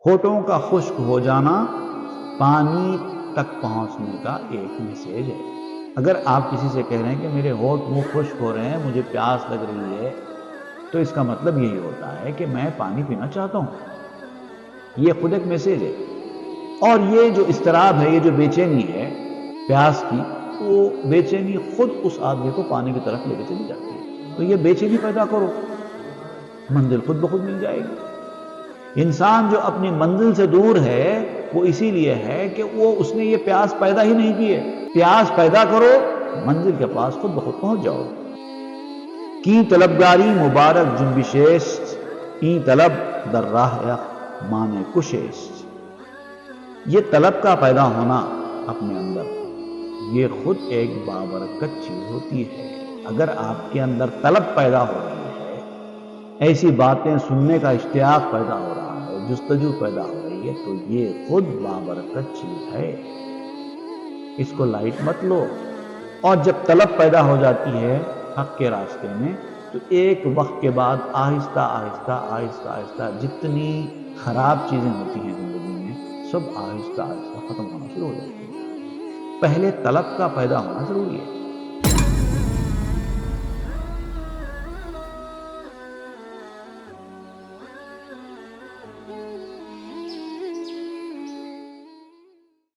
ہونٹوں کا خشک ہو جانا پانی تک پہنچنے کا ایک میسیج ہے۔ اگر آپ کسی سے کہہ رہے ہیں کہ میرے ہونٹ منہ خشک ہو رہے ہیں، مجھے پیاس لگ رہی ہے، تو اس کا مطلب یہی ہوتا ہے کہ میں پانی پینا چاہتا ہوں۔ یہ خود ایک میسیج ہے۔ اور یہ جو اضطراب ہے، یہ جو بے چینی ہے پیاس کی، وہ بے چینی خود اس آدمی کو پانی کی طرف لے کے چلی جاتی ہے۔ تو یہ بے چینی پیدا کرو، منزل خود بخود مل جائے گی۔ انسان جو اپنی منزل سے دور ہے وہ اسی لیے ہے کہ اس نے یہ پیاس پیدا ہی نہیں کی ہے۔ پیاس پیدا کرو، منزل کے پاس خود بخود پہنچ جاؤ۔ کی طلبگاری مبارک جنبشیست، این طلب در راہ مانے کشیست۔ یہ طلب کا پیدا ہونا اپنے اندر، یہ خود ایک بابرکت چیز ہوتی ہے۔ اگر آپ کے اندر طلب پیدا ہو رہی ہے، ایسی باتیں سننے کا اشتیاق پیدا ہو رہا ہے، جستجو پیدا ہو رہی ہے، تو یہ خود بابرکت چیز ہے۔ اس کو لائٹ مت لو۔ اور جب طلب پیدا ہو جاتی ہے حق کے راستے میں، تو ایک وقت کے بعد آہستہ آہستہ آہستہ آہستہ جتنی خراب چیزیں ہوتی ہیں زندگی میں، سب آہستہ آہستہ ختم ہونا شروع ہو جاتی ہیں۔ پہلے طلب کا پیدا ہونا ضروری ہے۔